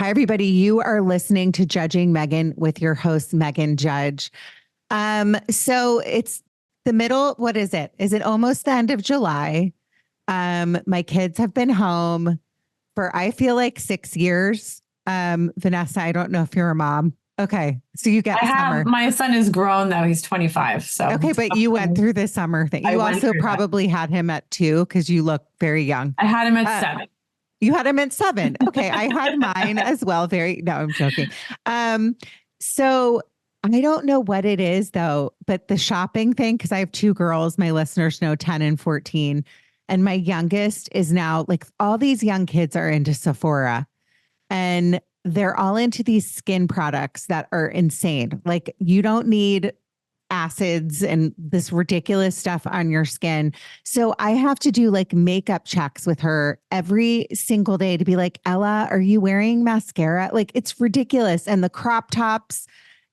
Hi, everybody. You are listening to Judging Meghan with your host, Meghan Judge. So it's the middle. What is it? Is it almost the end of July? My kids have been home for, I feel like 6 years. Vanessa, I don't know if you're a mom. Okay. So you get summer. My son is grown though. He's 25. So okay, but you went through the summer thing. You also probably had him at 2 because you look very young. I had him at 7. You had him at 7. Okay. I had mine as well. No, I'm joking. So I don't know what it is though, but the shopping thing, because I have 2 girls, my listeners know 10 and 14. And my youngest is now like all these young kids are into Sephora and they're all into these skin products that are insane. Like you don't need acids and this ridiculous stuff on your skin. So I have to do like makeup checks with her every single day to be like, Ella, are you wearing mascara? Like it's ridiculous. And the crop tops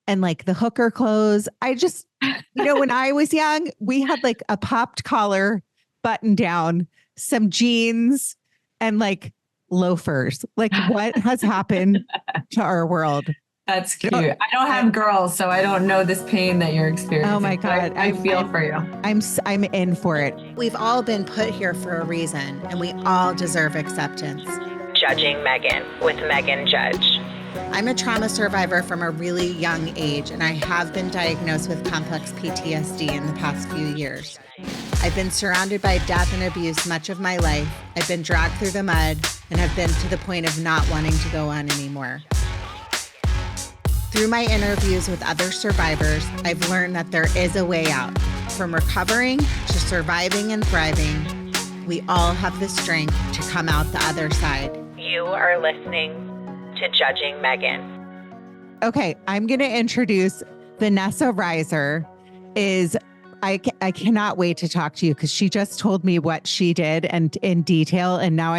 and like the hooker clothes. I just, when I was young, we had like a popped collar button down, some jeans and like loafers. Like what has happened to our world? That's cute. I don't have girls, so I don't know this pain that you're experiencing. Oh my God. I feel for you. I'm in for it. We've all been put here for a reason, and we all deserve acceptance. Judging Meghan with Meghan Judge. I'm a trauma survivor from a really young age, and I have been diagnosed with complex PTSD in the past few years. I've been surrounded by death and abuse much of my life. I've been dragged through the mud and have been to the point of not wanting to go on anymore. Through my interviews with other survivors, I've learned that there is a way out. From recovering to surviving and thriving, we all have the strength to come out the other side. You are listening to Judging Meghan. Okay, I'm going to introduce Vanessa Reiser. I cannot wait to talk to you because she just told me what she did and in detail. And now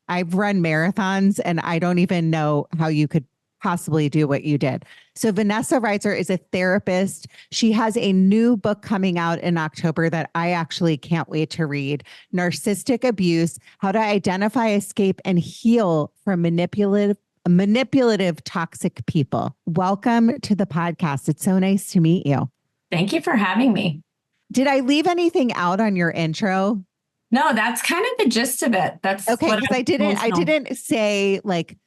I've run marathons and I don't even know how you could possibly do what you did. So Vanessa Reiser is a therapist. She has a new book coming out in October that I actually can't wait to read. Narcissistic Abuse: How to Identify, Escape, and Heal from Manipulative Toxic People. Welcome to the podcast. It's so nice to meet you. Thank you for having me. Did I leave anything out on your intro? No, that's kind of the gist of it. That's okay. Because I didn't say like,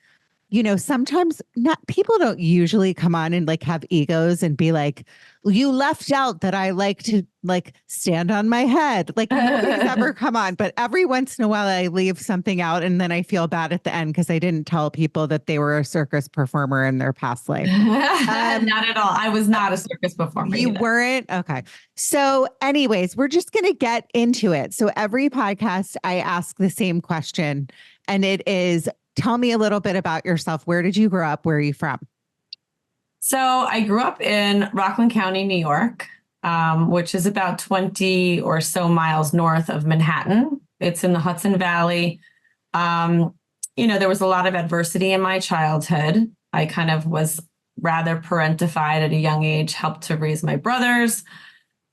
sometimes people don't usually come on and like have egos and be like, you left out that I like to like stand on my head. Like nobody's ever come on, but every once in a while I leave something out and then I feel bad at the end because I didn't tell people that they were a circus performer in their past life. Not at all. I was not a circus performer. You weren't? Okay. So anyways, we're just going to get into it. So every podcast I ask the same question and it is, tell me a little bit about yourself. Where did you grow up? Where are you from? So I grew up in Rockland County, New York, which is about 20 or so miles north of Manhattan. It's in the Hudson Valley. There was a lot of adversity in my childhood. I kind of was rather parentified at a young age, helped to raise my brothers.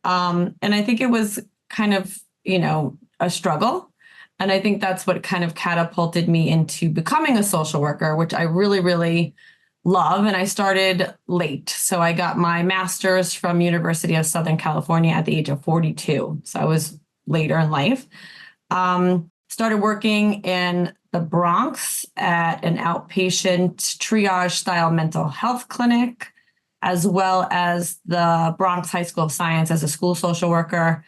And I think it was kind of, a struggle. And I think that's what kind of catapulted me into becoming a social worker, which I really, really love. And I started late. So I got my master's from University of Southern California at the age of 42. So I was later in life. Started working in the Bronx at an outpatient triage style mental health clinic, as well as the Bronx High School of Science as a school social worker.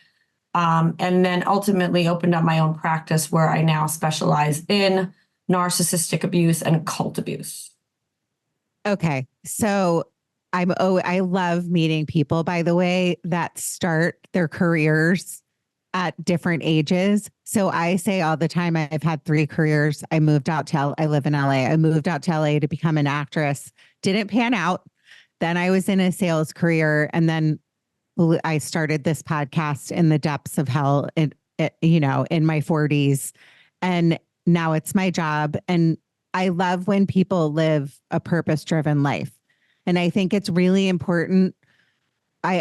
And then ultimately opened up my own practice where I now specialize in narcissistic abuse and cult abuse. Okay. So I love meeting people, by the way, that start their careers at different ages. So I say all the time, I've had 3 careers. I live in LA. I moved out to LA to become an actress. Didn't pan out. Then I was in a sales career. And then I started this podcast in the depths of hell, in my 40s. And now it's my job. And I love when people live a purpose-driven life. And I think it's really important.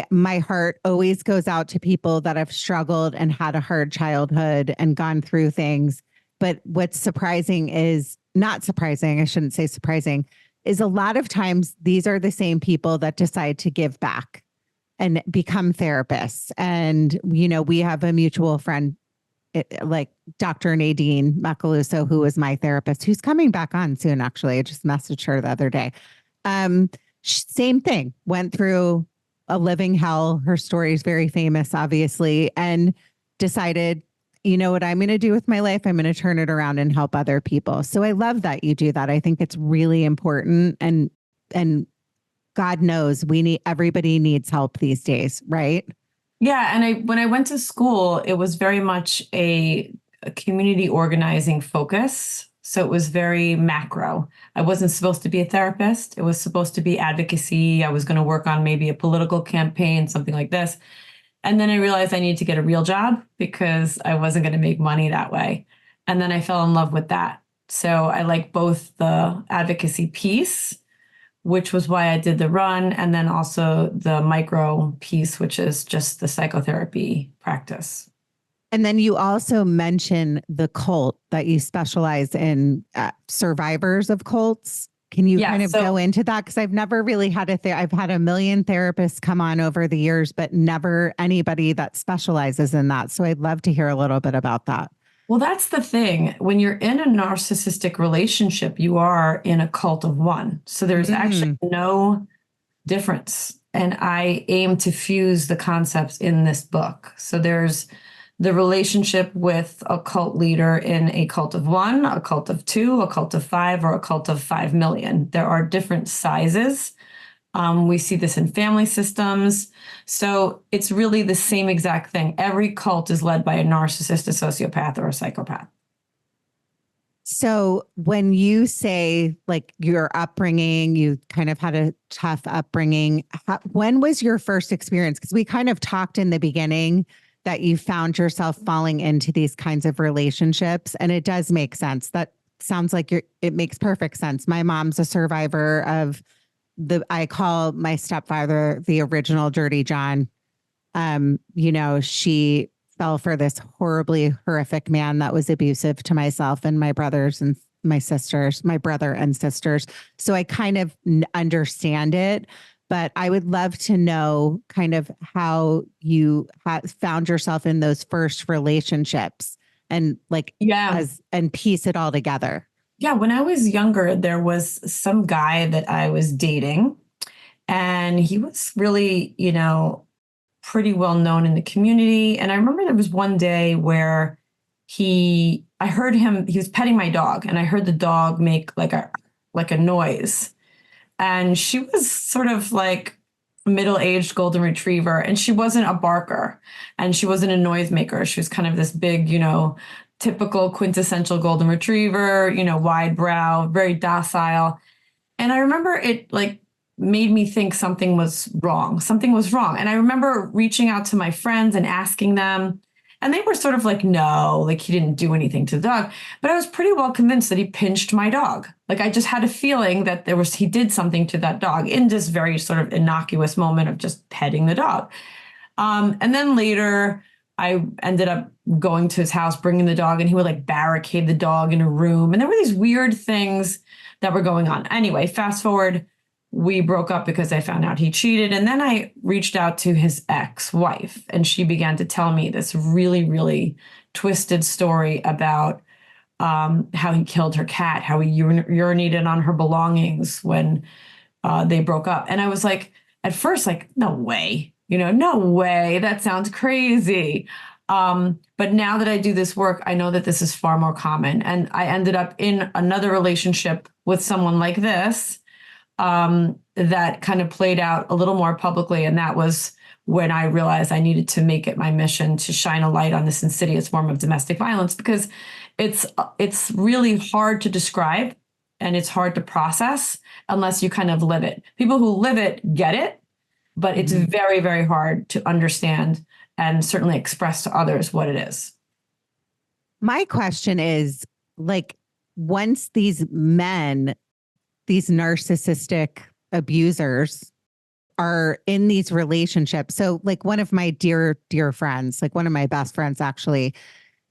My heart always goes out to people that have struggled and had a hard childhood and gone through things. But what's surprising is not surprising, I shouldn't say surprising, is a lot of times these are the same people that decide to give back and become therapists. And, we have a mutual friend, like Dr. Nadine Macaluso, who was my therapist, who's coming back on soon. Actually, I just messaged her the other day. Same thing, went through a living hell. Her story is very famous, obviously, and decided, you know what I'm going to do with my life? I'm going to turn it around and help other people. So I love that you do that. I think it's really important. And God knows everybody needs help these days, right? Yeah. And when I went to school, it was very much a community organizing focus. So it was very macro. I wasn't supposed to be a therapist. It was supposed to be advocacy. I was going to work on maybe a political campaign, something like this. And then I realized I needed to get a real job because I wasn't going to make money that way. And then I fell in love with that. So I like both the advocacy piece, which was why I did the run, and then also the micro piece, which is just the psychotherapy practice. And then you also mention the cult that you specialize in, survivors of cults. Can you kind of go into that? Because I've never really had I've had a million therapists come on over the years, but never anybody that specializes in that. So I'd love to hear a little bit about that. Well, that's the thing. When you're in a narcissistic relationship, you are in a cult of one. So there's actually no difference. And I aim to fuse the concepts in this book. So there's the relationship with a cult leader in a cult of one, a cult of two, a cult of five, or a cult of 5 million. There are different sizes. We see this in family systems. So it's really the same exact thing. Every cult is led by a narcissist, a sociopath, or a psychopath. So when you say like your upbringing, you kind of had a tough upbringing. When was your first experience? Because we kind of talked in the beginning that you found yourself falling into these kinds of relationships. And it does make sense. That sounds like it makes perfect sense. My mom's a survivor of I call my stepfather the original Dirty John. She fell for this horribly horrific man that was abusive to myself and my brothers and my brother and sisters. So I kind of understand it. But I would love to know kind of how you found yourself in those first relationships and and piece it all together. Yeah. When I was younger, there was some guy that I was dating, and he was really, pretty well known in the community. And I remember there was one day where I heard him, he was petting my dog, and I heard the dog make like a noise. And she was sort of like a middle-aged golden retriever, and she wasn't a barker, and she wasn't a noisemaker. She was kind of this big, typical quintessential golden retriever, wide brow, very docile. And I remember it like made me think something was wrong. Something was wrong. And I remember reaching out to my friends and asking them, and they were sort of like, no, like he didn't do anything to the dog. But I was pretty well convinced that he pinched my dog. Like I just had a feeling that he did something to that dog in this very sort of innocuous moment of just petting the dog. And then later I ended up going to his house, bringing the dog, and he would like barricade the dog in a room. And there were these weird things that were going on. Anyway, fast forward, we broke up because I found out he cheated. And then I reached out to his ex-wife, and she began to tell me this really, really twisted story about how he killed her cat, how he urinated on her belongings when they broke up. And I was like, at first, like, no way, no way. That sounds crazy. But now that I do this work, I know that this is far more common. And I ended up in another relationship with someone like this that kind of played out a little more publicly. And that was when I realized I needed to make it my mission to shine a light on this insidious form of domestic violence, because it's really hard to describe and it's hard to process unless you kind of live it. People who live it get it, but it's very, very hard to understand and certainly express to others what it is. My question is, like, once these men, these narcissistic abusers are in these relationships. So like one of my dear, dear friends, like one of my best friends actually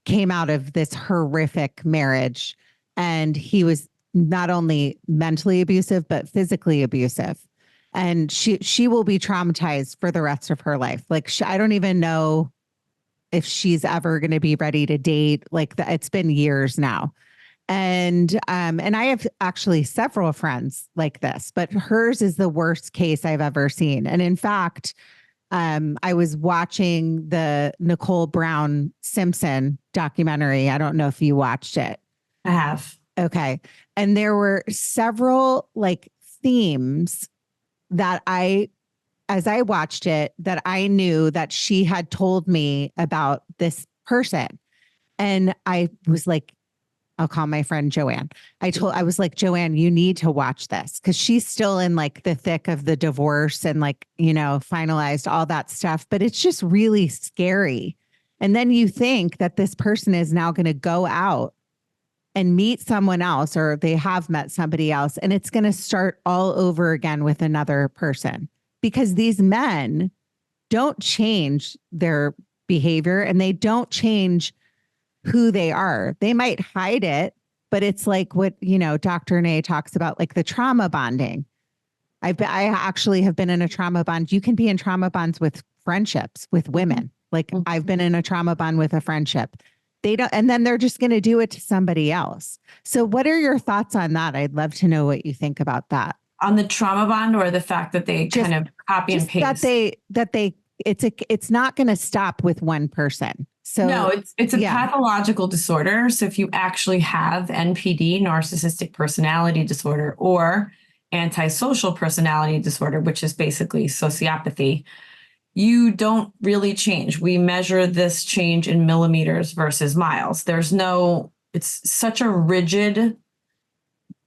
came out of this horrific marriage, and he was not only mentally abusive, but physically abusive. And she will be traumatized for the rest of her life. Like I don't even know if she's ever going to be ready to date. Like it's been years now. And I have actually several friends like this, but hers is the worst case I've ever seen. And in fact, I was watching the Nicole Brown Simpson documentary. I don't know if you watched it. I have. Okay. And there were several like themes that as I watched it, that I knew that she had told me about this person. And I was like, I'll call my friend Joanne. I was like, Joanne, you need to watch this, because she's still in like the thick of the divorce and like, finalized all that stuff, but it's just really scary. And then you think that this person is now going to go out and meet someone else, or they have met somebody else, and it's going to start all over again with another person, because these men don't change their behavior and they don't change who they are. They might hide it, but it's like what, Dr. Nay talks about, like the trauma bonding. I actually have been in a trauma bond. You can be in trauma bonds with friendships with women. Like I've been in a trauma bond with a friendship. They don't, and then they're just going to do it to somebody else. So what are your thoughts on that? I'd love to know what you think about that. On the trauma bond, or the fact that they kind of copy and paste? It's not going to stop with one person. So no, it's a pathological disorder. So if you actually have NPD, narcissistic personality disorder, or antisocial personality disorder, which is basically sociopathy, you don't really change. We measure this change in millimeters versus miles. It's such a rigid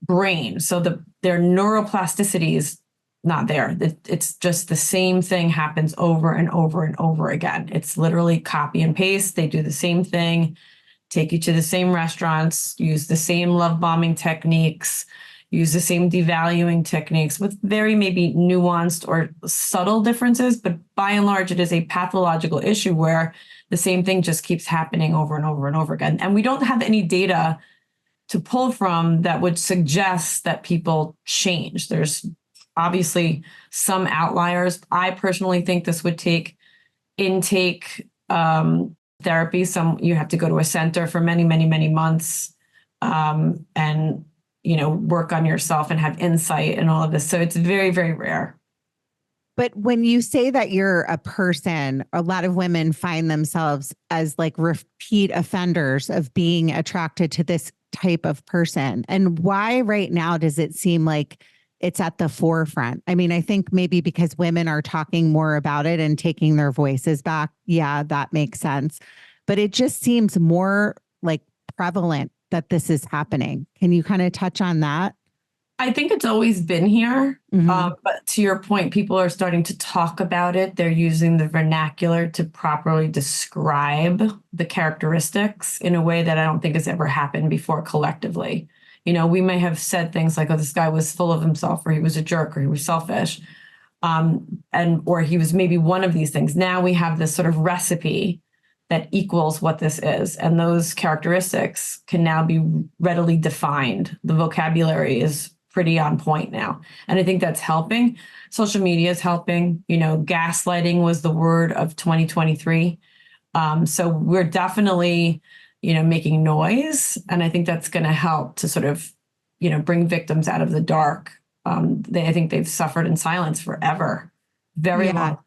brain. So their neuroplasticity is not there. It's just the same thing happens over and over and over again. It's literally copy and paste. They do the same thing, take you to the same restaurants, use the same love bombing techniques, use the same devaluing techniques with very maybe nuanced or subtle differences. But by and large, it is a pathological issue where the same thing just keeps happening over and over and over again. And we don't have any data to pull from that would suggest that people change. There's obviously some outliers. I personally think this would take intake therapy. You have to go to a center for many, many, many months and work on yourself and have insight and all of this. So it's very, very rare. But when you say that you're a person, a lot of women find themselves as like repeat offenders of being attracted to this type of person. And why right now does it seem like it's at the forefront? I mean, I think maybe because women are talking more about it and taking their voices back. Yeah, that makes sense. But it just seems more like prevalent that this is happening. Can you kind of touch on that? I think it's always been here. Mm-hmm. But to your point, people are starting to talk about it. They're using the vernacular to properly describe the characteristics in a way that I don't think has ever happened before collectively. We may have said things like, oh, this guy was full of himself, or he was a jerk, or he was selfish, or he was maybe one of these things. Now we have this sort of recipe that equals what this is. And those characteristics can now be readily defined. The vocabulary is pretty on point now. And I think that's helping. Social media is helping. Gaslighting was the word of 2023. So we're definitely, making noise. And I think that's going to help to sort of, bring victims out of the dark. I think they've suffered in silence forever. Very long.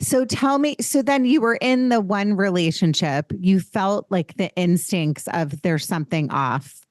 So tell me, so then you were in the one relationship, you felt like the instincts of there's something off,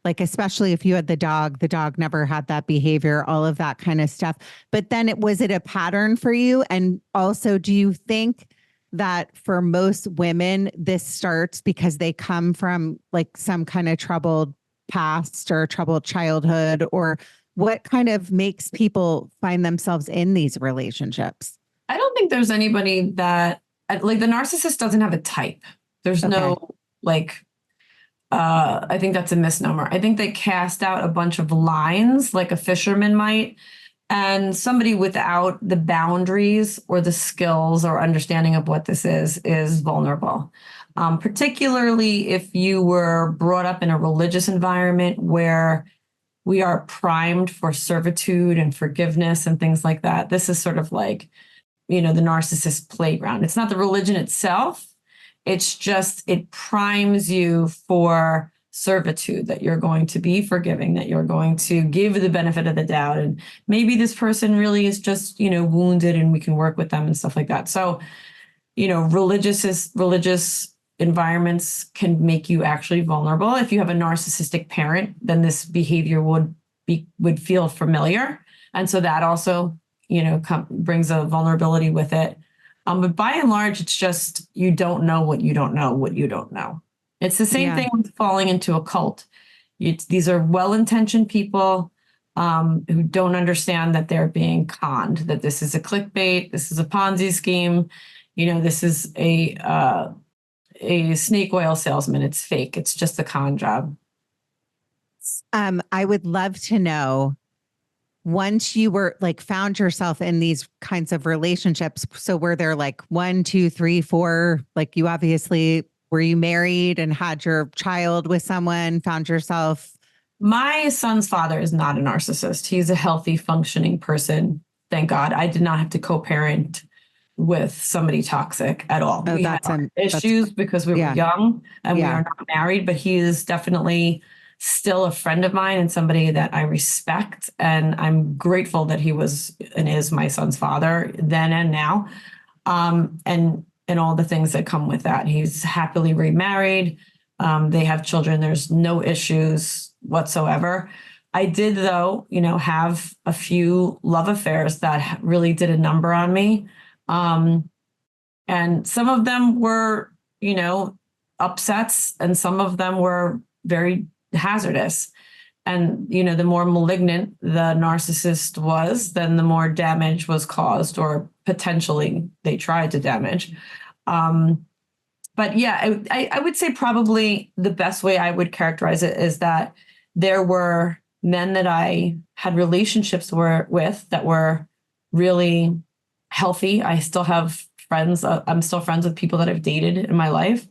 like, especially if you had the dog never had that behavior, all of that kind of stuff. But then was it a pattern for you? And also, do you think that for most women, this starts because they come from like some kind of troubled past or troubled childhood, or what kind of makes people find themselves in these relationships? I don't think there's anybody that, like, the narcissist doesn't have a type. There's no, like, I think that's a misnomer. I think they cast out a bunch of lines like a fisherman might, and somebody without the boundaries or the skills or understanding of what this is vulnerable. Particularly if you were brought up in a religious environment where we are primed for servitude and forgiveness and things like that. This is sort of like, the narcissist playground. It's not the religion itself. It's just, it primes you for servitude, that you're going to be forgiving, that you're going to give the benefit of the doubt. And maybe this person really is just, wounded and we can work with them and stuff like that. So, religious environments can make you actually vulnerable. If you have a narcissistic parent, then this behavior would feel familiar. And so that also, brings a vulnerability with it. But by and large, it's just, you don't know what you don't know what you don't know. It's the same thing with falling into a cult. These are well-intentioned people who don't understand that they're being conned, that this is a clickbait, this is a Ponzi scheme, this is a snake oil salesman. It's fake. It's just a con job. I would love to know, once you were found yourself in these kinds of relationships, so were there 1, 2, 3, 4, you obviously, were you married and had your child with someone, found yourself? My son's father is not a narcissist. He's a healthy, functioning person. Thank God. I did not have to co-parent with somebody toxic at all. Oh, we had issues because we were young and we are not married, but he is definitely still a friend of mine and somebody that I respect. And I'm grateful that he was and is my son's father then and now. And all the things that come with that. He's happily remarried. They have children. There's no issues whatsoever. I did, though, have a few love affairs that really did a number on me. And some of them were, upsets, and some of them were very hazardous. And, the more malignant the narcissist was, then the more damage was caused, or potentially they tried to damage. But yeah, I would say probably the best way I would characterize it is that there were men that I had relationships with that were really healthy. I still have friends. I'm still friends with people that I've dated in my life.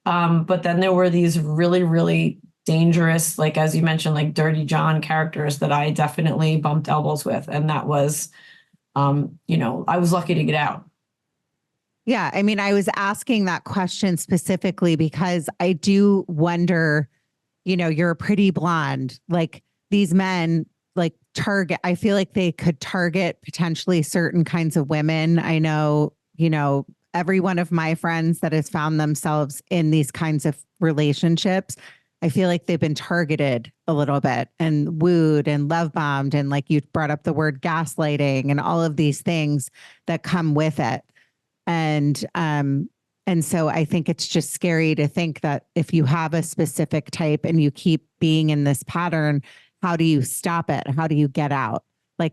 But then there were these really, really dangerous, as you mentioned, Dirty John characters that I definitely bumped elbows with. And that was, I was lucky to get out. Yeah. I mean, I was asking that question specifically because I do wonder, you're pretty blonde, these men, target, I feel like they could target potentially certain kinds of women. I know, every one of my friends that has found themselves in these kinds of relationships, I feel like they've been targeted a little bit and wooed and love bombed. And you brought up the word gaslighting and all of these things that come with it. And so I think it's just scary to think that if you have a specific type and you keep being in this pattern, how do you stop it? How do you get out?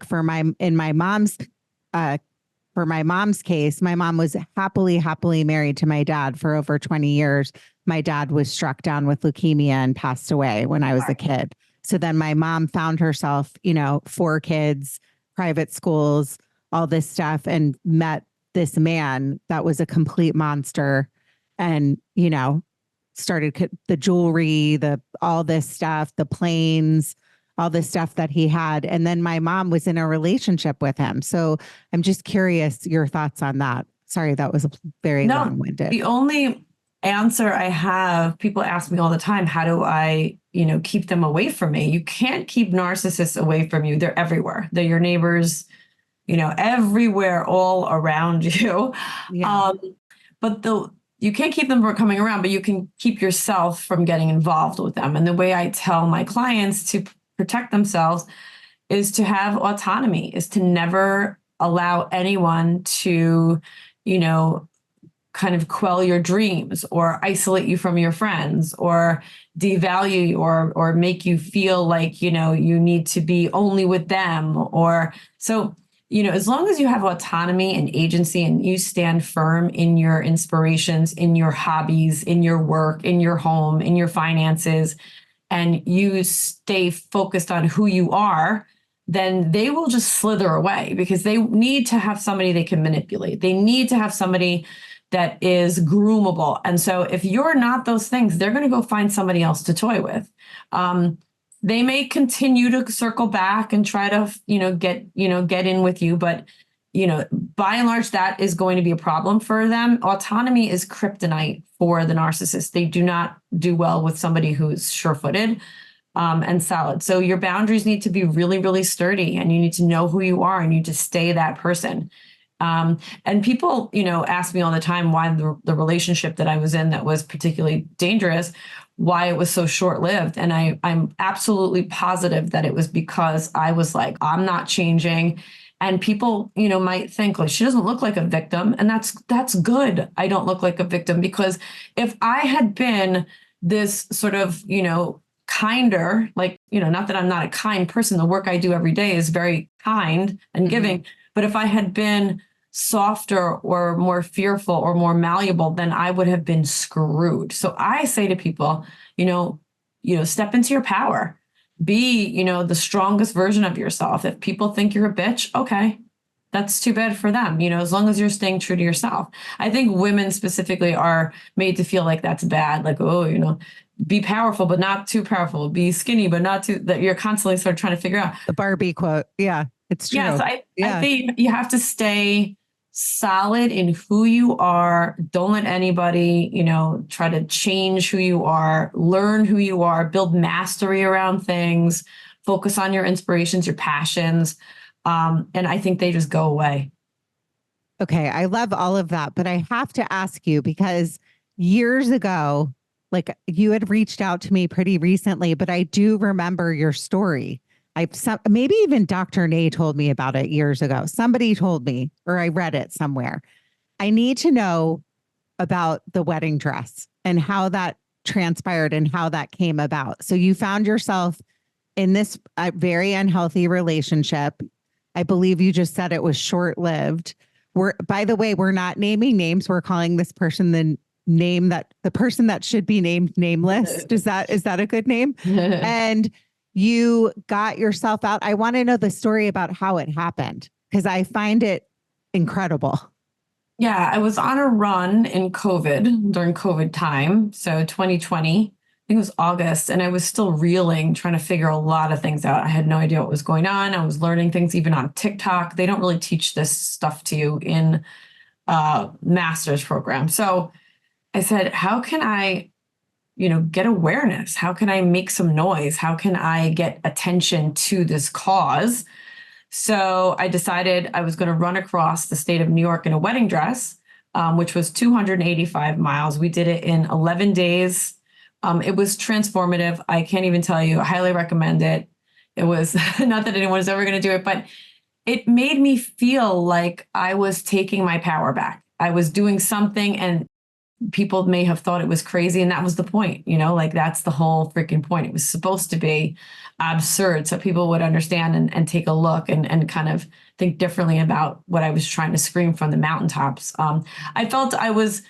For my mom's case, my mom was happily married to my dad for over 20 years. My dad was struck down with leukemia and passed away when I was a kid. So then my mom found herself, 4 kids, private schools, all this stuff, and met this man that was a complete monster, and, started the jewelry, all this stuff, the planes, all this stuff that he had. And then my mom was in a relationship with him. So I'm just curious your thoughts on that. Sorry, that was very long-winded. The only answer I have, people ask me all the time, how do I, keep them away from me? You can't keep narcissists away from you. They're everywhere. They're your neighbors, everywhere, all around you. Yeah. But you can't keep them from coming around, but you can keep yourself from getting involved with them. And the way I tell my clients to protect themselves is to have autonomy, is to never allow anyone to, kind of quell your dreams or isolate you from your friends or devalue you or make you feel like, you need to be only with them. Or so, as long as you have autonomy and agency and you stand firm in your inspirations, in your hobbies, in your work, in your home, in your finances, and you stay focused on who you are, then they will just slither away because they need to have somebody they can manipulate. They need to have somebody that is groomable. And so if you're not those things, they're going to go find somebody else to toy with. they may continue to circle back and try to, get in with you. But, by and large, that is going to be a problem for them. Autonomy is kryptonite for the narcissist. They do not do well with somebody who's sure-footed and solid. So your boundaries need to be really, really sturdy, and you need to know who you are, and you just stay that person. And people, ask me all the time why the relationship that I was in that was particularly dangerous, why it was so short-lived. And I'm absolutely positive that it was because I was like, I'm not changing. And people, might think, like, she doesn't look like a victim. And that's good. I don't look like a victim, because if I had been this sort of, kinder, like, not that I'm not a kind person. The work I do every day is very kind and giving. But if I had been softer or more fearful or more malleable, then I would have been screwed. So I say to people, step into your power, be, the strongest version of yourself. If people think you're a bitch, okay, that's too bad for them. As long as you're staying true to yourself. I think women specifically are made to feel like that's bad. Like, oh, be powerful, but not too powerful. Be skinny, but not too, that you're constantly sort of trying to figure out. The Barbie quote. Yeah, it's true. Yeah, so I think you have to stay solid in who you are. Don't let anybody, try to change who you are. Learn who you are. Build mastery around things. Focus on your inspirations, your passions. And I think they just go away. Okay, I love all of that, but I have to ask you, because years ago, like, you had reached out to me pretty recently, but I do remember your story. Maybe even Dr. Nay told me about it years ago. Somebody told me, or I read it somewhere. I need to know about the wedding dress and how that transpired and how that came about. So you found yourself in this very unhealthy relationship. I believe you just said it was short-lived. By the way, we're not naming names. We're calling this person the person that should be named nameless. Is that a good name? And you got yourself out. I want to know the story about how it happened, because I find it incredible. Yeah, I was on a run in COVID, during COVID time. So 2020, I think it was August, and I was still reeling, trying to figure a lot of things out. I had no idea what was going on. I was learning things even on TikTok. They don't really teach this stuff to you in master's program. So I said, how can I, get awareness? How can I make some noise? How can I get attention to this cause? So I decided I was going to run across the state of New York in a wedding dress, which was 285 miles. We did it in 11 days. It was transformative. I can't even tell you. I highly recommend it. It was not that anyone is ever going to do it, but it made me feel like I was taking my power back. I was doing something, and people may have thought it was crazy. And that was the point, like, that's the whole freaking point. It was supposed to be absurd, so people would understand and take a look and kind of think differently about what I was trying to scream from the mountaintops. I felt I was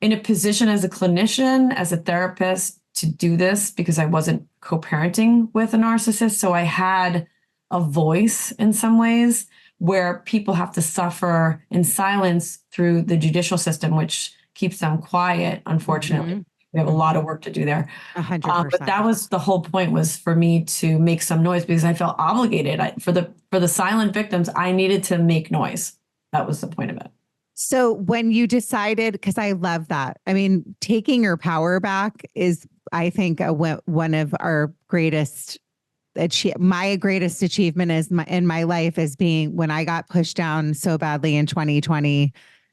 in a position as a clinician, as a therapist, to do this because I wasn't co-parenting with a narcissist. So I had a voice in some ways where people have to suffer in silence through the judicial system, which keeps them quiet, unfortunately. We have a lot of work to do there. 100%. But that was the whole point, was for me to make some noise, because I felt obligated. For the silent victims, I needed to make noise. That was the point of it. So when you decided, because I love that. I mean, taking your power back is, I think, one of our greatest my greatest achievement in my life is being when I got pushed down so badly in 2020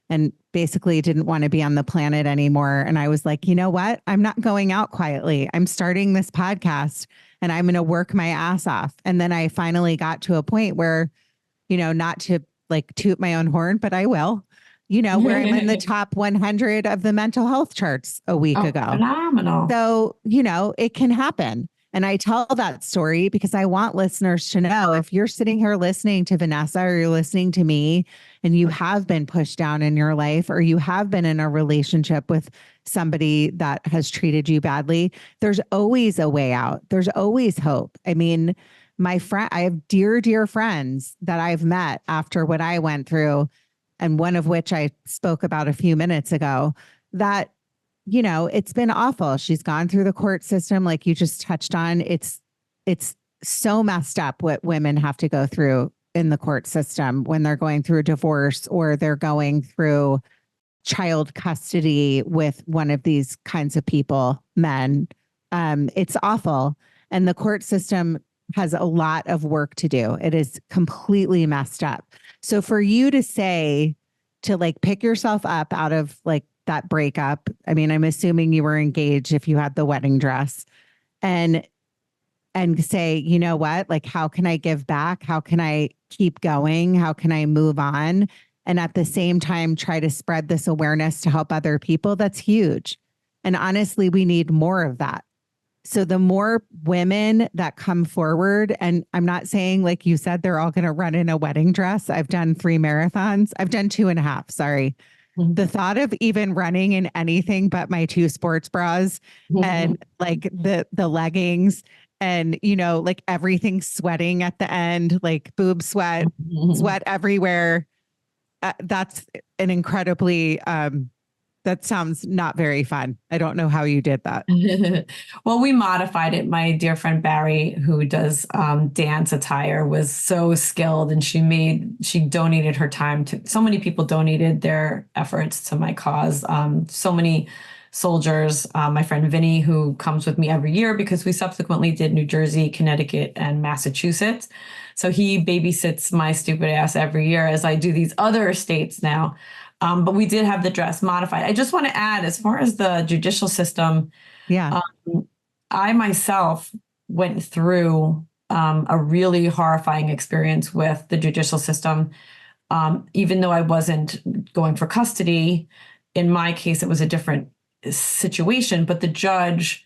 and basically didn't want to be on the planet anymore. And I was like, you know what? I'm not going out quietly. I'm starting this podcast and I'm going to work my ass off. And then I finally got to a point where, not to like toot my own horn, but I will, where I'm in the top 100 of the mental health charts a week ago. Phenomenal. So, it can happen. And I tell that story because I want listeners to know, if you're sitting here listening to Vanessa or you're listening to me and you have been pushed down in your life, or you have been in a relationship with somebody that has treated you badly, there's always a way out. There's always hope. I mean, I have dear, dear friends that I've met after what I went through, and one of which I spoke about a few minutes ago, that it's been awful. She's gone through the court system, like you just touched on. It's it's so messed up what women have to go through in the court system when they're going through a divorce or they're going through child custody with one of these kinds of people, men. It's awful. And the court system has a lot of work to do. It is completely messed up. So for you to say, to like pick yourself up out of like that breakup, I mean, I'm assuming you were engaged if you had the wedding dress, and say, you know what, like, how can I give back? How can I keep going? How can I move on? And at the same time, try to spread this awareness to help other people. That's huge. And honestly, we need more of that. So the more women that come forward, and I'm not saying, like you said, they're all going to run in a wedding dress. I've done 3 marathons. I've done 2.5. Sorry. The thought of even running in anything but my 2 sports bras and like the leggings and, you know, like everything sweating at the end, like boob sweat, sweat everywhere. That's an incredibly, that sounds not very fun. I don't know how you did that. Well, we modified it. My dear friend Barry, who does dance attire, was so skilled, and she donated her time to, so many people donated their efforts to my cause. So many soldiers, my friend Vinny, who comes with me every year because we subsequently did New Jersey, Connecticut, and Massachusetts. So he babysits my stupid ass every year as I do these other states now. But we did have the dress modified. I just want to add, as far as the judicial system, Yeah. I myself went through a really horrifying experience with the judicial system. Even though I wasn't going for custody, in my case, it was a different situation, but the judge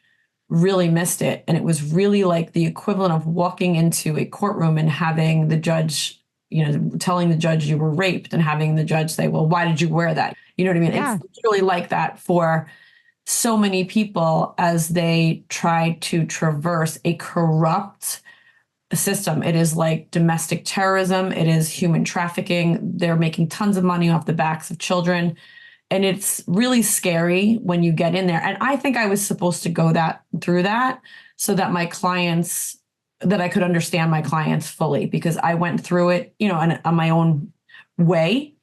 really missed it. And it was really like the equivalent of walking into a courtroom and having the judge, you know, telling the judge you were raped and having the judge say, well, why did you wear that? You know what I mean? Yeah. It's really like that for so many people as they try to traverse a corrupt system. It is like domestic terrorism. It is human trafficking. They're making tons of money off the backs of children. And it's really scary when you get in there. And I think I was supposed to go through that so that my clients, that I could understand my clients fully, because I went through it, you know, on my own way.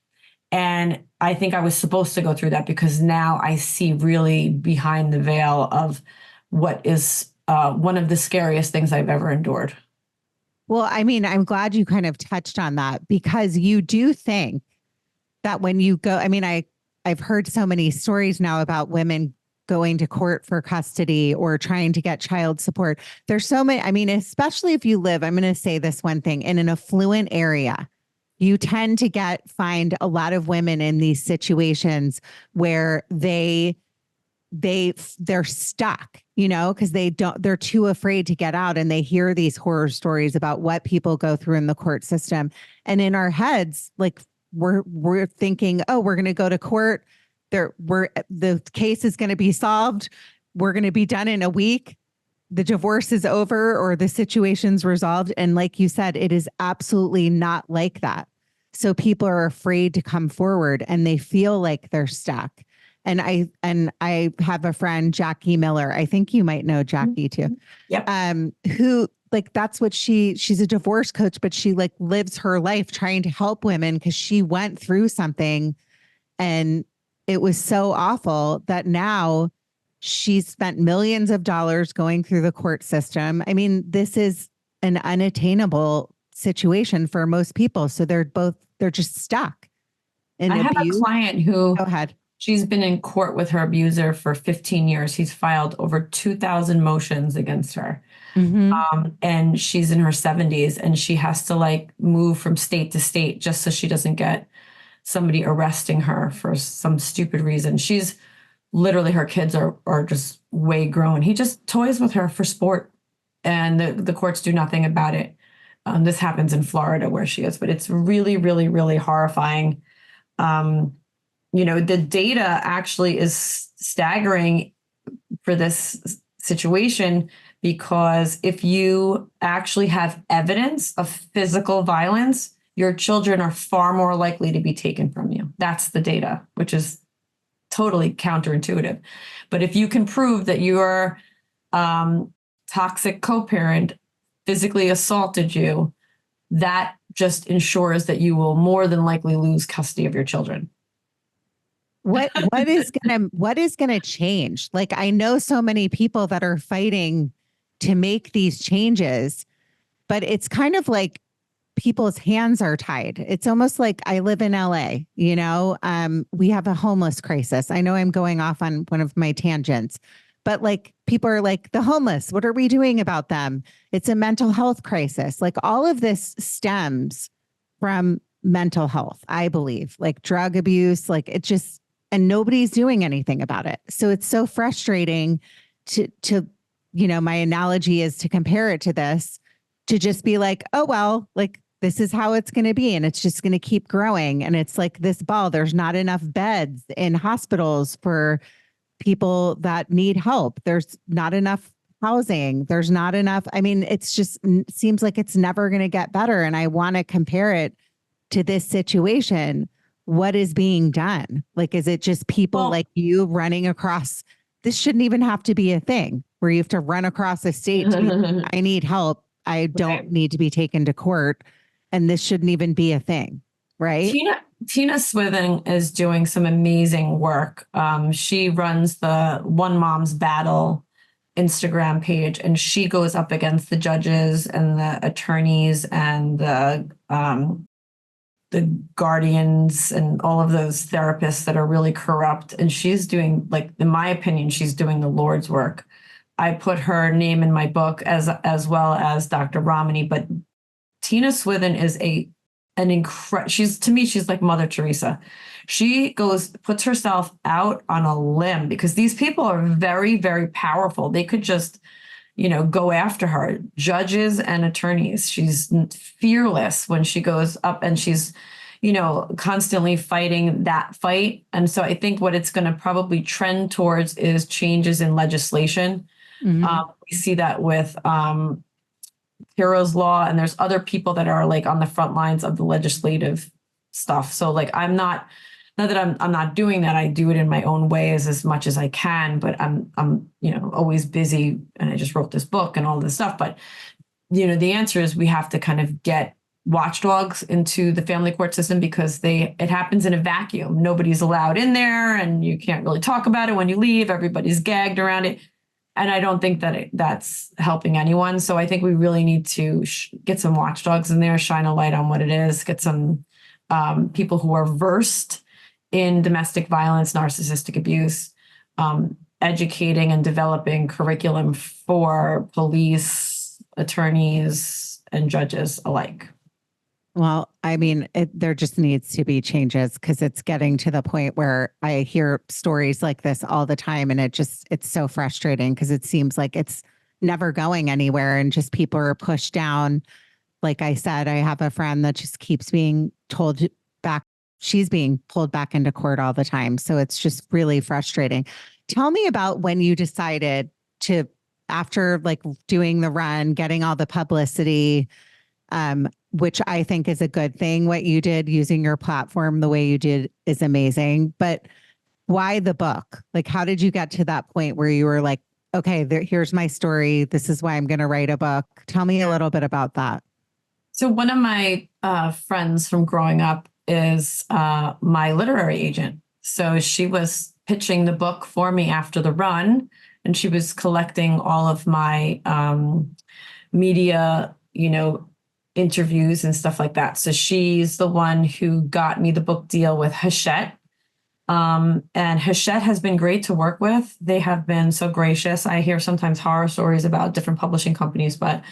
And I think I was supposed to go through that because now I see really behind the veil of what is one of the scariest things I've ever endured. Well, I mean, I'm glad you kind of touched on that, because you do think that when you go, I mean, I've heard so many stories now about women going to court for custody or trying to get child support. There's so many, I mean, especially if you live, I'm going to say this one thing, in an affluent area, you tend to find a lot of women in these situations where they're stuck, you know, because they're too afraid to get out, and they hear these horror stories about what people go through in the court system. And in our heads, like, we're thinking, oh, we're going to go to court. The case is going to be solved. We're going to be done in a week. The divorce is over or the situation's resolved. And like you said, it is absolutely not like that. So people are afraid to come forward and they feel like they're stuck. And I have a friend, Jackie Miller. I think you might know Jackie too. Yep. Who, like, that's what she's a divorce coach, but she like lives her life trying to help women because she went through something and it was so awful that now she's spent millions of dollars going through the court system. I mean, this is an unattainable situation for most people. So they're just stuck. I have a client who, go ahead. She's been in court with her abuser for 15 years. He's filed over 2,000 motions against her. Mm-hmm. And she's in her 70s and she has to like move from state to state just so she doesn't get somebody arresting her for some stupid reason. She's literally, her kids are just way grown. He just toys with her for sport and the courts do nothing about it. This happens in Florida where she is, but it's really, really, really horrifying. You know, the data actually is staggering for this situation, because if you actually have evidence of physical violence, your children are far more likely to be taken from you. That's the data, which is totally counterintuitive. But if you can prove that your toxic co-parent physically assaulted you, that just ensures that you will more than likely lose custody of your children. What is gonna change? Like, I know so many people that are fighting to make these changes, but it's kind of like people's hands are tied. It's almost like I live in LA, we have a homeless crisis. I know I'm going off on one of my tangents, but like people are like, the homeless, what are we doing about them? It's a mental health crisis. Like all of this stems from mental health, I believe, like drug abuse, like it just, and nobody's doing anything about it. So it's so frustrating to my analogy is to compare it to this, to just be like, oh, well, like this is how it's going to be. And it's just going to keep growing. And it's like this ball, there's not enough beds in hospitals for people that need help. There's not enough housing. There's not enough. I mean, it's just seems like it's never going to get better. And I want to compare it to this situation. What is being done? Like, is it just people like you running across? This shouldn't even have to be a thing where you have to run across a state to be, I need help. I don't need to be taken to court. And this shouldn't even be a thing, right? Tina Swithin is doing some amazing work. She runs the One Mom's Battle Instagram page, and she goes up against the judges and the attorneys and the guardians and all of those therapists that are really corrupt. And she's doing, like, in my opinion, she's doing the Lord's work. I put her name in my book as well as Dr. Ramani, but Tina Swithin is she's like Mother Teresa. She puts herself out on a limb because these people are very, very powerful. They could just, go after her, judges and attorneys. She's fearless when she goes up, and she's, constantly fighting that fight. And so I think what it's going to probably trend towards is changes in legislation. Mm-hmm. We see that with Heroes Law, and there's other people that are like on the front lines of the legislative stuff. So like, I'm not that I'm not doing that. I do it in my own ways as much as I can, but I'm always busy, and I just wrote this book and all this stuff. But the answer is we have to kind of get watchdogs into the family court system, because it happens in a vacuum. Nobody's allowed in there, and you can't really talk about it when you leave. Everybody's gagged around it. And I don't think that that's helping anyone. So I think we really need to get some watchdogs in there, shine a light on what it is, get some people who are versed in domestic violence, narcissistic abuse, educating and developing curriculum for police, attorneys, and judges alike. Well, I mean, there just needs to be changes, because it's getting to the point where I hear stories like this all the time, and it's so frustrating, because it seems like it's never going anywhere, and just people are pushed down. Like I said, I have a friend that just keeps being told back. She's being pulled back into court all the time. So it's just really frustrating. Tell me about when you decided to, after like doing the run, getting all the publicity, which I think is a good thing. What you did using your platform the way you did is amazing. But why the book? Like, how did you get to that point where you were like, okay, here's my story. This is why I'm going to write a book. Tell me a little bit about that. So one of my friends from growing up is my literary agent. So she was pitching the book for me after the run, and she was collecting all of my media, interviews and stuff like that. So she's the one who got me the book deal with Hachette. And Hachette has been great to work with. They have been so gracious. I hear sometimes horror stories about different publishing companies, but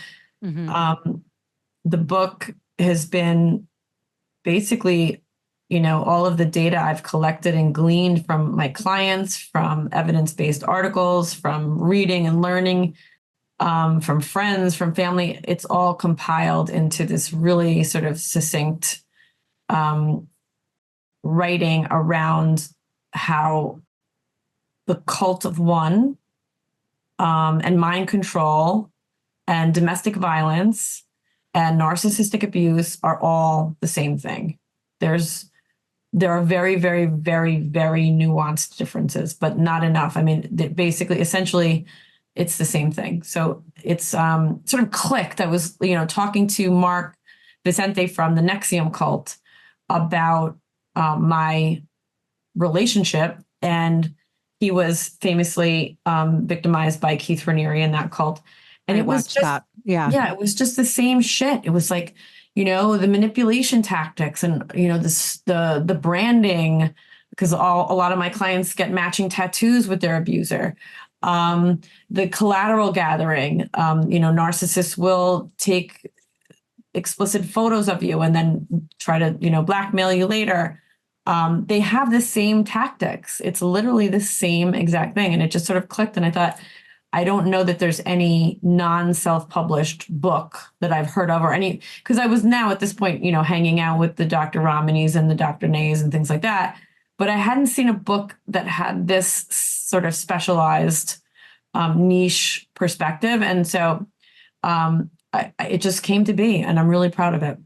the book has been basically, all of the data I've collected and gleaned from my clients, from evidence-based articles, from reading and learning, from friends, from family. It's all compiled into this really sort of succinct writing around how the cult of one and mind control and domestic violence and narcissistic abuse are all the same thing. There are very, very, very, very nuanced differences, but not enough. I mean, basically, essentially, it's the same thing. So it's sort of clicked. I was, talking to Mark Vicente from the Nexium cult about my relationship, and he was famously victimized by Keith Raniere in that cult. And it was just that. Yeah. It was just the same shit. It was like, the manipulation tactics and the branding, because a lot of my clients get matching tattoos with their abuser. The collateral gathering, narcissists will take explicit photos of you and then try to, blackmail you later. They have the same tactics. It's literally the same exact thing. And it just sort of clicked. And I thought, I don't know that there's any non-self-published book that I've heard of, or any, because I was now at this point, hanging out with the Dr. Ramanis and the Dr. Nays and things like that. But I hadn't seen a book that had this sort of specialized niche perspective. And so it just came to be, and I'm really proud of it.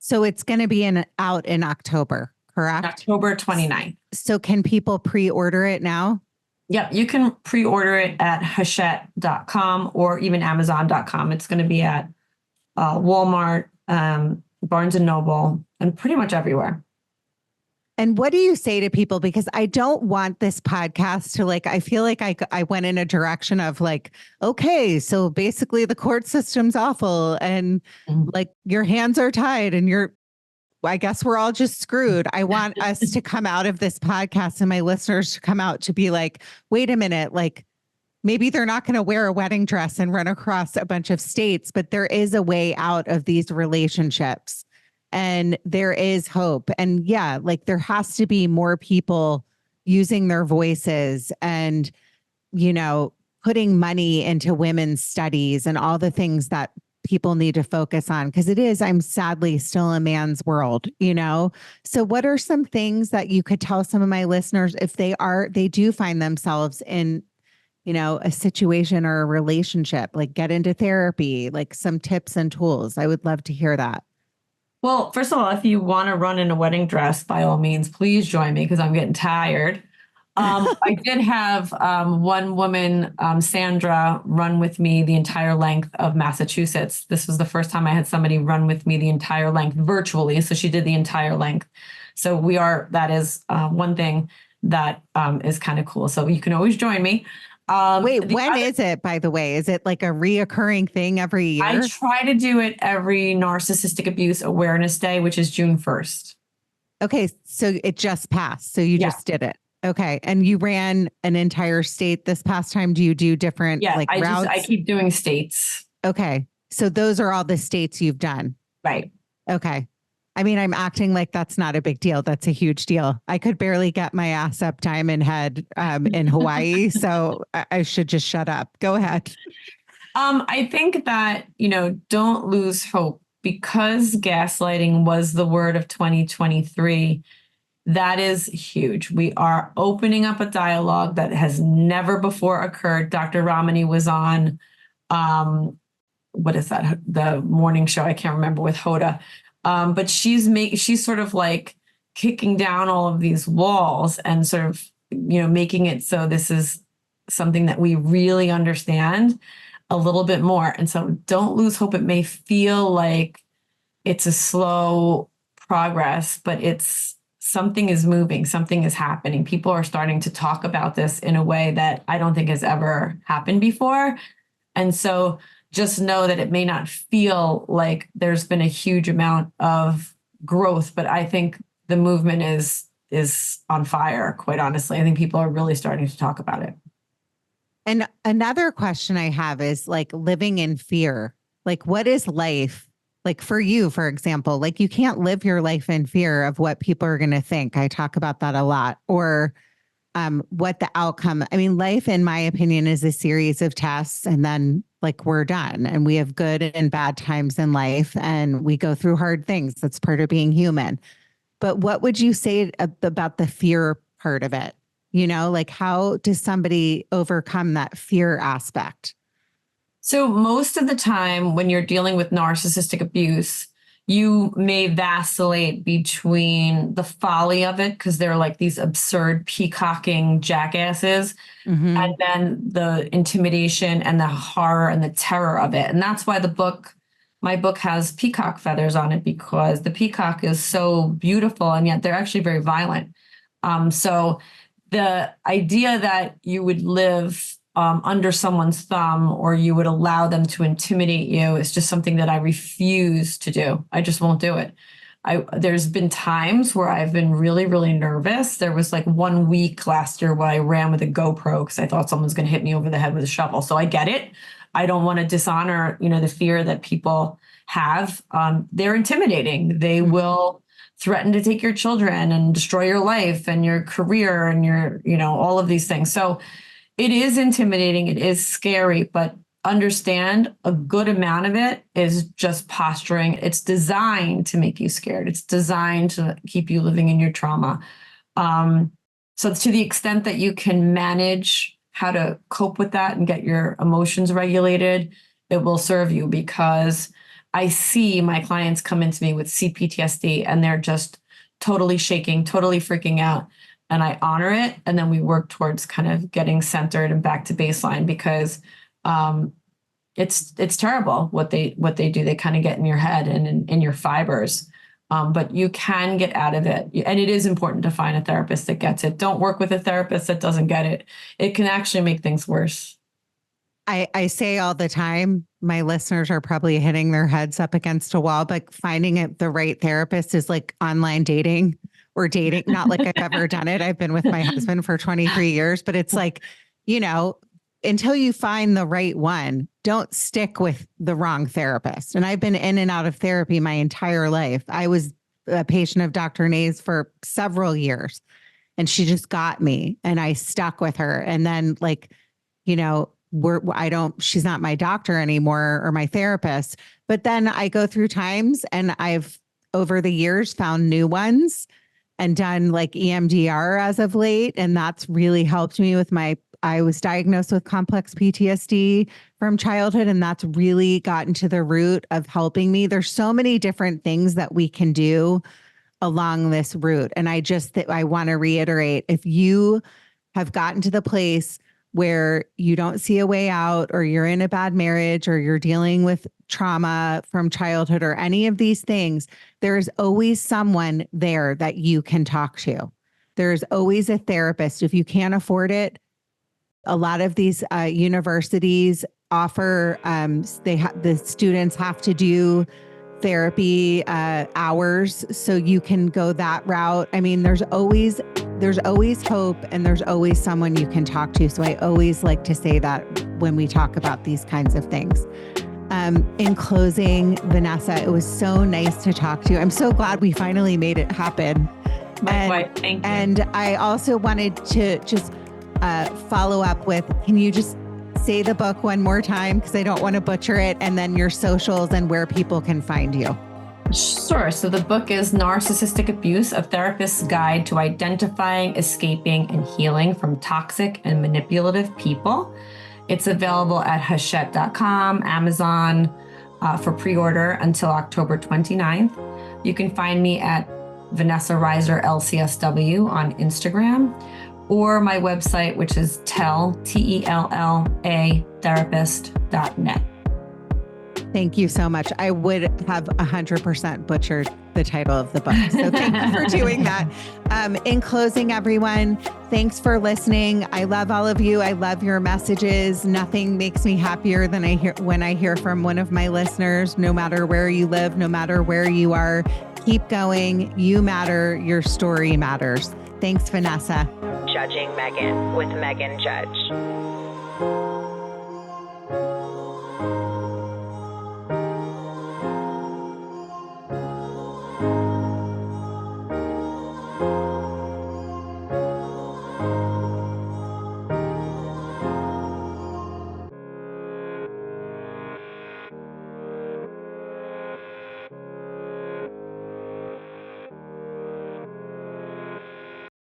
So it's going to be out in October, correct? October 29th. So can people pre-order it now? Yep, you can pre-order it at hachette.com or even amazon.com. It's going to be at Walmart, Barnes and Noble, and pretty much everywhere. And what do you say to people? Because I don't want this podcast to I feel like I went in a direction of okay, so basically the court system's awful and your hands are tied and I guess we're all just screwed. I want us to come out of this podcast and my listeners to come out to be wait a minute, maybe they're not going to wear a wedding dress and run across a bunch of states, but there is a way out of these relationships and there is hope. And yeah, there has to be more people using their voices and, putting money into women's studies and all the things that people need to focus on, because I'm sadly still a man's world, So what are some things that you could tell some of my listeners if they do find themselves in, a situation or a relationship, get into therapy, some tips and tools? I would love to hear that. Well, first of all, if you want to run in a wedding dress, by all means, please join me because I'm getting tired. I did have one woman, Sandra, run with me the entire length of Massachusetts. This was the first time I had somebody run with me the entire length virtually. So she did the entire length. So that is one thing that is kind of cool. So you can always join me. Wait, when is it, by the way? Is it a reoccurring thing every year? I try to do it every Narcissistic Abuse Awareness Day, which is June 1st. Okay. So it just passed. So you just did it. Okay. And you ran an entire state this past time. Do you do different routes? I keep doing states. Okay. So those are all the states you've done. Right. Okay. I mean, I'm acting like that's not a big deal. That's a huge deal. I could barely get my ass up Diamond Head in Hawaii. So I should just shut up. Go ahead. I think that, don't lose hope, because gaslighting was the word of 2023. That is huge. We are opening up a dialogue that has never before occurred. Dr. Ramani was on, what is that? The morning show. I can't remember, with Hoda. But she's sort of kicking down all of these walls and sort of, making it so this is something that we really understand a little bit more. And so don't lose hope. It may feel like it's a slow progress, but something is moving, something is happening. People are starting to talk about this in a way that I don't think has ever happened before. And so just know that it may not feel like there's been a huge amount of growth, but I think the movement is on fire, quite honestly. I think people are really starting to talk about it. And another question I have is living in fear. What is life? For you, for example, you can't live your life in fear of what people are going to think. I talk about that a lot. Or what the outcome. I mean, life, in my opinion, is a series of tests, and then we're done, and we have good and bad times in life, and we go through hard things. That's part of being human. But what would you say about the fear part of it? How does somebody overcome that fear aspect? So most of the time when you're dealing with narcissistic abuse, you may vacillate between the folly of it, because they're like these absurd peacocking jackasses, and then the intimidation and the horror and the terror of it. And that's why my book has peacock feathers on it, because the peacock is so beautiful and yet they're actually very violent. So the idea that you would live under someone's thumb, or you would allow them to intimidate you, is just something that I refuse to do. I just won't do it. There's been times where I've been really, really nervous. There was like 1 week last year where I ran with a GoPro because I thought someone's going to hit me over the head with a shovel. So I get it. I don't want to dishonor, the fear that people have. They're intimidating. They will threaten to take your children and destroy your life and your career and your, all of these things. So it is intimidating. It is scary, but understand a good amount of it is just posturing. It's designed to make you scared. It's designed to keep you living in your trauma. So to the extent that you can manage how to cope with that and get your emotions regulated, it will serve you, because I see my clients come into me with CPTSD and they're just totally shaking, totally freaking out. And I honor it. And then we work towards kind of getting centered and back to baseline, because it's terrible what they do. They kind of get in your head and in your fibers. But you can get out of it. And it is important to find a therapist that gets it. Don't work with a therapist that doesn't get it. It can actually make things worse. I say all the time, my listeners are probably hitting their heads up against a wall, but finding the right therapist is like online dating or dating. Not like I've ever done it. I've been with my husband for 23 years, but it's like, until you find the right one, don't stick with the wrong therapist. And I've been in and out of therapy my entire life. I was a patient of Dr. Nay's for several years, and she just got me and I stuck with her. And then she's not my doctor anymore or my therapist, but then I go through times and I've over the years found new ones and done like EMDR as of late. And that's really helped me with I was diagnosed with complex PTSD from childhood, and that's really gotten to the root of helping me. There's so many different things that we can do along this route. And I want to reiterate, if you have gotten to the place where you don't see a way out, or you're in a bad marriage, or you're dealing with trauma from childhood, or any of these things, there's always someone there that you can talk to. There's always a therapist. If you can't afford it, a lot of these universities offer, the students have to do therapy hours, so you can go that route. I mean, there's always hope, and there's always someone you can talk to. So I always like to say that when we talk about these kinds of things. In closing, Vanessa, it was so nice to talk to you. I'm so glad we finally made it happen. Thank you. And I also wanted to just follow up with, can you just say the book one more time, because I don't want to butcher it, and then your socials and where people can find you. Sure. So the book is Narcissistic Abuse, A Therapist's Guide to Identifying, Escaping, and Healing from Toxic and Manipulative People. It's available at Hachette.com, Amazon, for pre-order until October 29th. You can find me at Vanessa Reiser, LCSW on Instagram, or my website, which is TELLA therapist.net. Thank you so much. I would have 100% butchered the title of the book. So thank you for doing that. In closing, everyone, thanks for listening. I love all of you. I love your messages. Nothing makes me happier than when I hear from one of my listeners. No matter where you live, no matter where you are, keep going. You matter. Your story matters. Thanks, Vanessa. Judging Meghan with Meghan Judge.